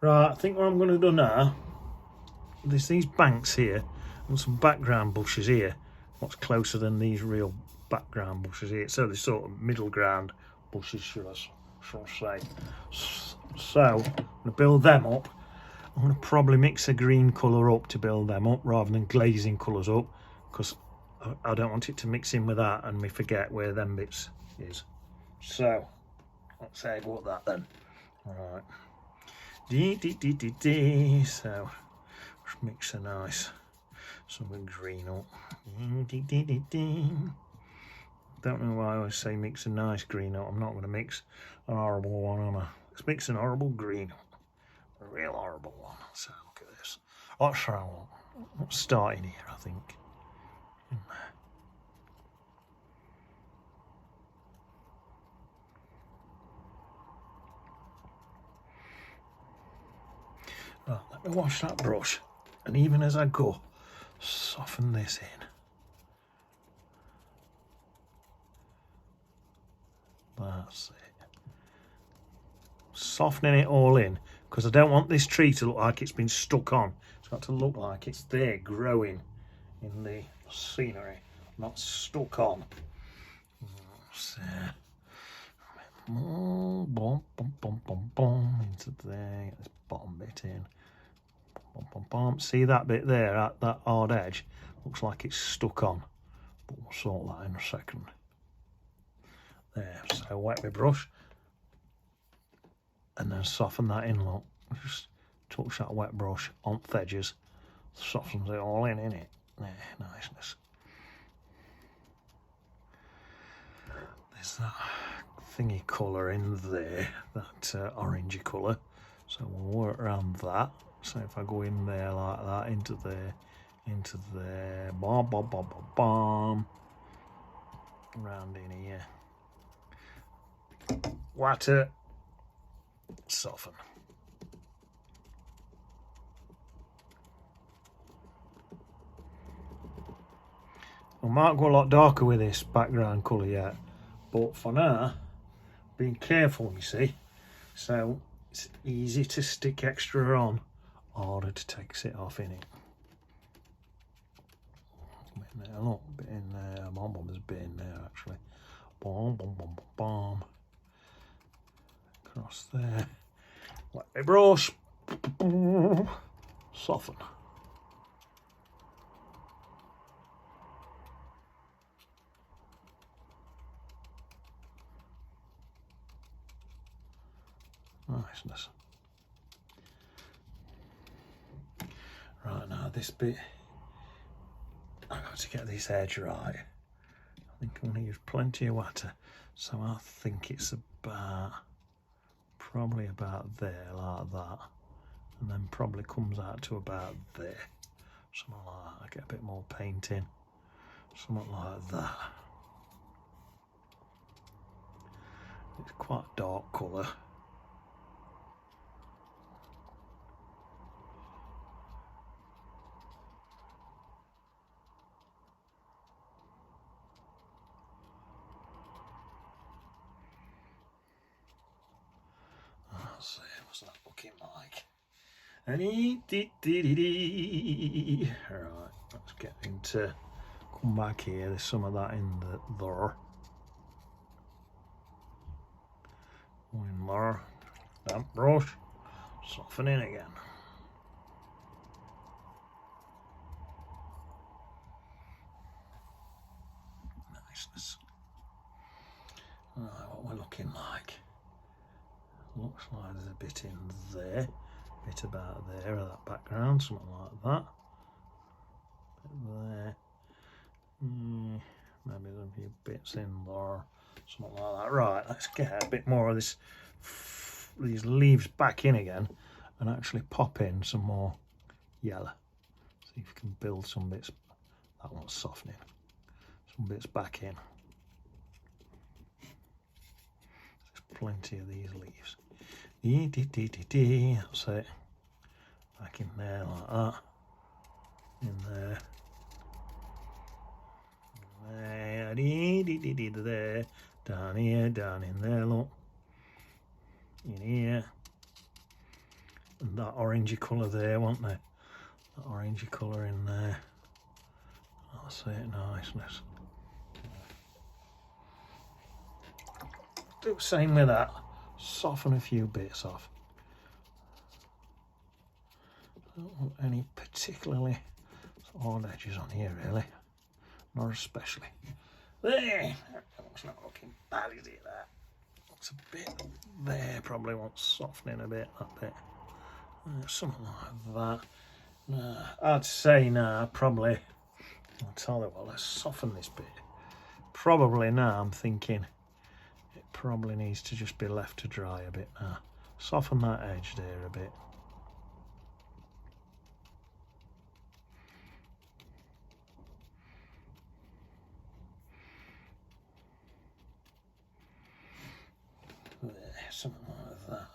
Right, I think what I'm going to do now, there's these banks here and some background bushes here. What's closer than these real background bushes here? So they're sort of middle ground bushes, should I say. So I'm going to build them up. I'm going to probably mix a green colour up to build them up rather than glazing colours up, because I don't want it to mix in with that and we forget where them bits is. So let's say about that then. Right. So let's mix a nice something green up. Don't know why I always say mix a nice green up. I'm not going to mix an horrible one on a. Let's mix an horrible green up. A real horrible one. So look at this. Let's start in here, I think. In there. Right, let me wash that brush, and even as I go, soften this in. That's it. Softening it all in, because I don't want this tree to look like it's been stuck on. It's got to look like it's there growing in the scenery, not stuck on. So, boom, boom, boom, boom, boom, into there, get this bottom bit in. Boom, boom, boom. See that bit there, at that hard edge? Looks like it's stuck on, but we'll sort that in a second. There, so wet my brush and then soften that in, look. Just touch that wet brush on the edges, softens it all in it? There, niceness. There's that thingy colour in there, that orangey colour, so we'll work around that. So if I go in there like that, into there, bomb, bomb, bomb, bomb, bomb, round in here, water, soften. I might go a lot darker with this background colour yet, but for now, being careful, you see, so it's easy to stick extra on, harder to take it off in it. Bit in there, look, bit in there, there's a bit in there actually. Boom, boom, boom, boom, boom. Across there. Wet my brush. Soften. Niceness. Right, now this bit, I've got to get this edge right. I think I'm going to use plenty of water, so I think it's probably about there, like that, and then probably comes out to about there, something like that. I get a bit more paint in, something like that. It's quite a dark colour. Let's see, what's that looking like? Right, let's get into, come back here, there's some of that in there. In there, damp brush, soften in again. Niceness. Right, what we're looking like. Looks like there's a bit in there, bit about there of that background, something like that. Bit there. Maybe there's a few bits in there, something like that. Right, let's get a bit more of this, these leaves back in again, and actually pop in some more yellow. See if you can build some bits. That one's softening. Some bits back in. There's plenty of these leaves. That's it. Back in there like that. In there. There. Down here, down in there, look. In here. And that orangey colour there, wasn't there? That orangey colour in there. That's it, niceness. Do the same with that. Soften a few bits off. Don't want any particularly hard edges on here, really. Not especially. There! That's not looking bad, is it, that? Looks a bit there, probably wants softening a bit, that bit. Something like that. Nah, I'd say now, probably. I'll tell you what, let's soften this bit. Probably now, I'm thinking it probably needs to just be left to dry a bit now. Soften that edge there a bit. There, something like that.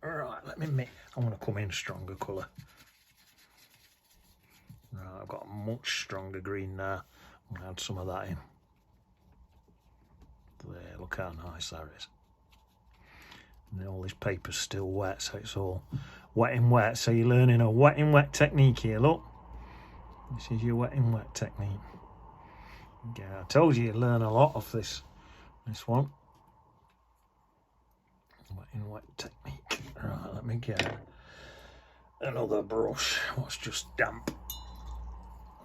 Right, let me mix. I'm going to come in stronger colour. Right, I've got a much stronger green now. I'm going to add some of that in. There, look how nice that is. And all this paper's still wet, so it's all wet in wet. So you're learning a wet in wet technique here, look. This is your wet in wet technique. Yeah, I told you learn a lot of this one. Wet in wet technique. Right, let me get another brush. What's just damp.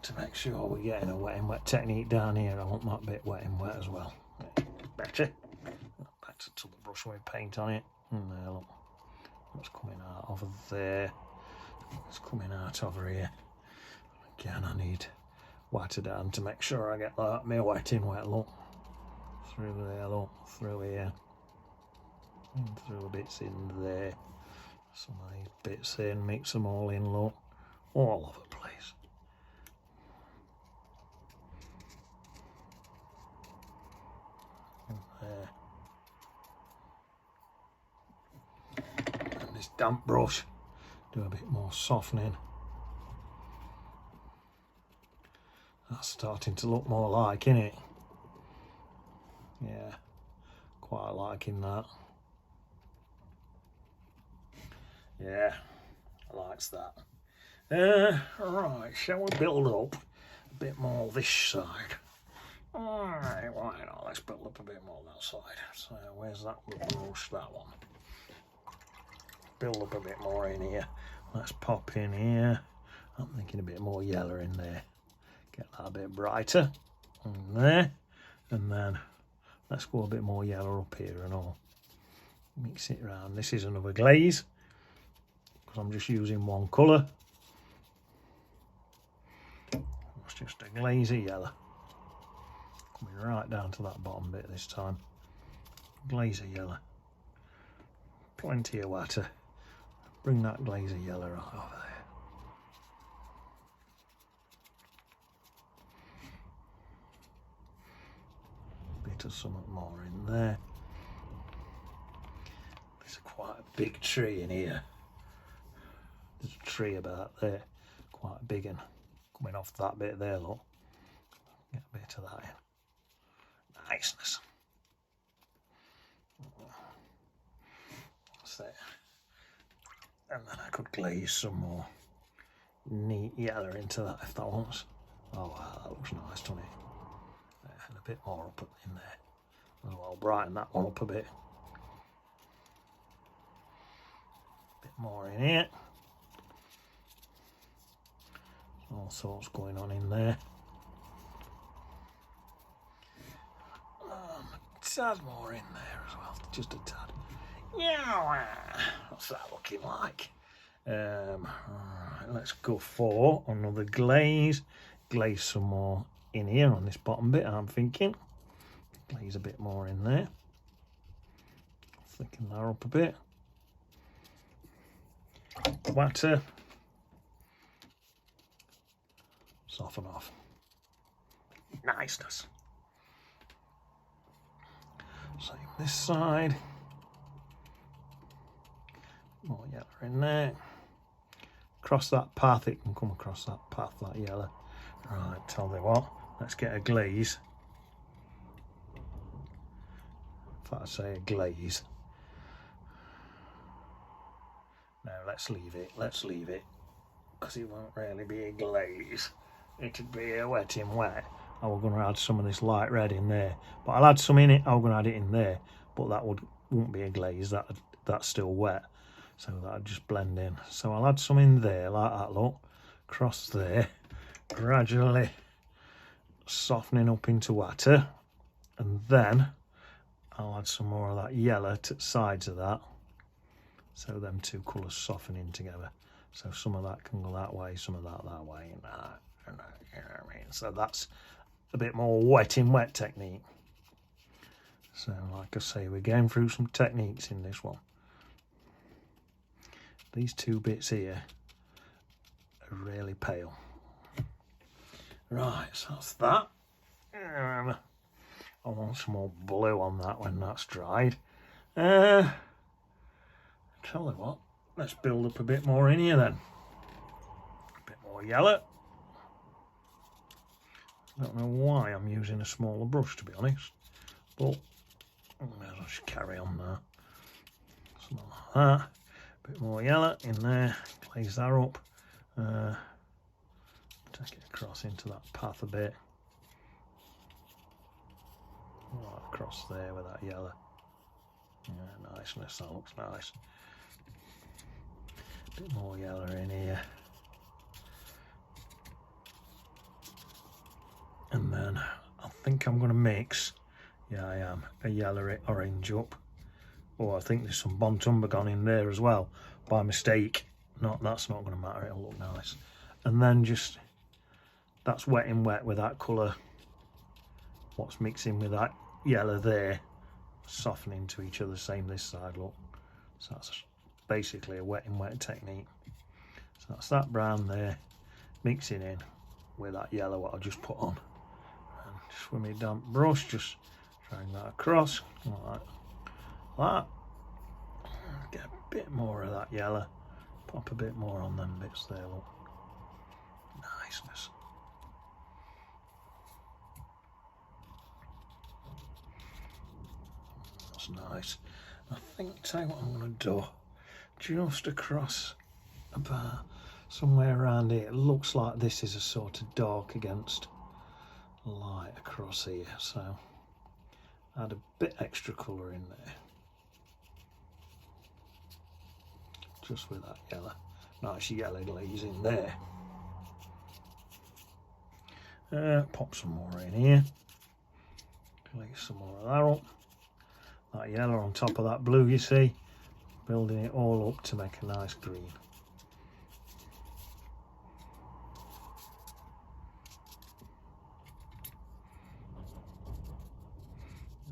To make sure we're getting a wet in wet technique down here. I want that bit wet in wet as well. Better. Better to the brush with paint on it. And there, look. What's coming out of there? It's coming out over here. Again, I need water down to make sure I get that me wet in wet, look. Through there, look. Through here. And through bits in there. Some of these bits in, mix them all in, look. All over the place. And this damp brush, do a bit more softening. That's starting to look more like, isn't it? Yeah, quite liking that. Yeah, I likes that. Right, shall we build up a bit more this side? Alright, why not? Let's build up a bit more that side. So where's that brush? That one. Build up a bit more in here. Let's pop in here. I'm thinking a bit more yellow in there. Get that a bit brighter. And there. And then let's go a bit more yellow up here and all. Mix it around. This is another glaze, because I'm just using one colour. It's just a glazy yellow. Coming right down to that bottom bit this time. Glazy yellow. Plenty of water. Bring that glazy yellow right over there. Bit of something more in there. There's quite a big tree in here. There's a tree about there, quite a big one. Coming off that bit there, look. Get a bit of that in. Niceness. That's it. And then I could glaze some more neat yellow into that if that wants. Oh wow, that looks nice, doesn't it? And a bit more up in there. Oh, I'll brighten that one up a bit. Bit more in here. All sorts going on in there. A tad more in there as well, just a tad. Yeah, what's that looking like? Right, let's go for another glaze. Glaze some more in here on this bottom bit, I'm thinking. Glaze a bit more in there. Thicken that up a bit. Water. Soften off. Niceness. Same this side. More yellow in there. Across that path, it can come across that path, that yellow. Right, tell you what, let's get a glaze. If I say a glaze. let's leave it, because it won't really be a glaze. It'd be a wet in wet. I was going to add some of this light red in there, but I'll add some in it. I was going to add it in there, but that wouldn't be a glaze. That's still wet, so that'd just blend in. So I'll add some in there like that. Look, across there, gradually softening up into water, and then I'll add some more of that yellow to the sides of that, so them two colours soften in together. So some of that can go that way, some of that way, and that, you know what I mean? So that's a bit more wet in wet technique. So like I say, we're going through some techniques in this one. These two bits here are really pale. Right, so that's that. I want some more blue on that when that's dried. Tell you what, let's build up a bit more in here then. A bit more yellow. I don't know why I'm using a smaller brush, to be honest, but I'll just carry on there. Something like that. A bit more yellow in there, glaze that up. Take it across into that path a bit. Right across there with that yellow. Yeah, niceness, that looks nice. A bit more yellow in here. And then I think I'm going to mix, yeah I am, a yellow orange up. Oh, I think there's some Bontumbergon in there as well, by mistake. That's not going to matter, it'll look nice. And then just, that's wet in wet with that colour, what's mixing with that yellow there, softening to each other, same this side, look. So that's basically a wet in wet technique. So that's that brown there, mixing in with that yellow what I just put on. And just with my damp brush, just drag that across, like that. Get a bit more of that yellow, pop a bit more on them bits there, look. Niceness. That's nice. I think, tell you what I'm going to do, just across about somewhere around here, it looks like this is a sort of dark against light across here, so add a bit extra colour in there, just with that yellow, nice yellow glaze in there. Pop some more in here, glaze some more of that up. That yellow on top of that blue, you see, building it all up to make a nice green.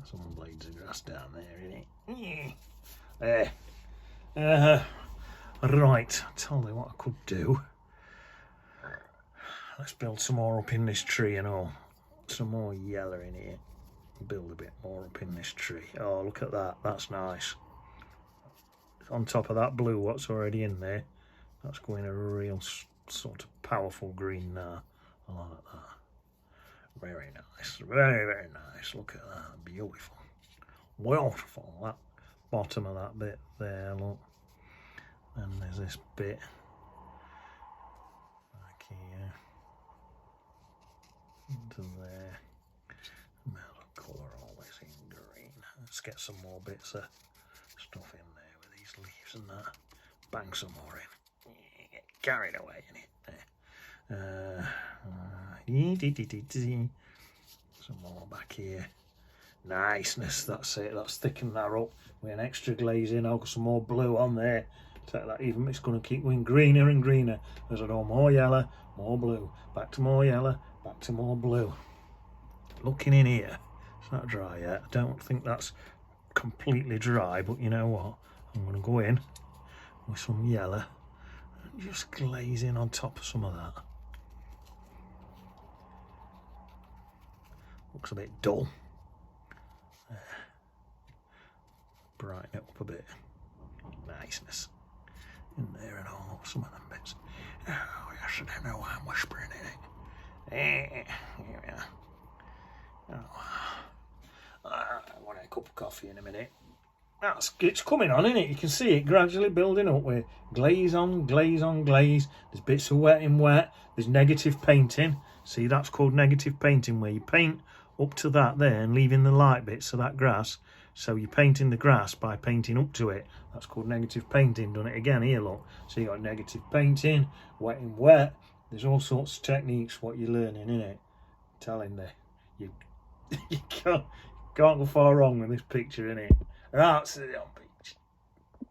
Some blades of grass down there, isn't it? There. Right, I'll tell you what I could do. Let's build some more up in this tree and all. Some more yellow in here. Build a bit more up in this tree. Oh, look at that, that's nice. On top of that blue what's already in there, that's going a real sort of powerful green now. I like that. Very nice, very, very nice. Look at that, beautiful. Beautiful, that bottom of that bit there, look. And there's this bit back here, into there. Colour always in green. Let's get some more bits of stuff in there with these leaves and that. Bang some more in. Get carried away in it. There. Some more back here. Niceness, that's it. That's thickened that up with an extra glaze in. I've got some more blue on there. Take that even. It's going to keep going greener and greener as I do more yellow, more blue. Back to more yellow, back to more blue. Looking in here. It's not dry yet. I don't think that's completely dry, but you know what? I'm going to go in with some yellow and just glaze in on top of some of that. Looks a bit dull. There. Brighten it up a bit. Niceness. In there and all, some of them bits. Oh, yes, I don't know why I'm whispering in it. Here we are. Oh. I want a cup of coffee in a minute. it's coming on, isn't it? You can see it gradually building up with glaze on glaze on glaze. There's bits of wet in wet. There's negative painting. See, that's called negative painting, where you paint up to that there and leaving the light bits of that grass. So you're painting the grass by painting up to it. That's called negative painting. Done it again here, look. So you got negative painting, wet in wet. There's all sorts of techniques what you're learning, in it. Telling you, you can't go far wrong with this picture, innit? Right,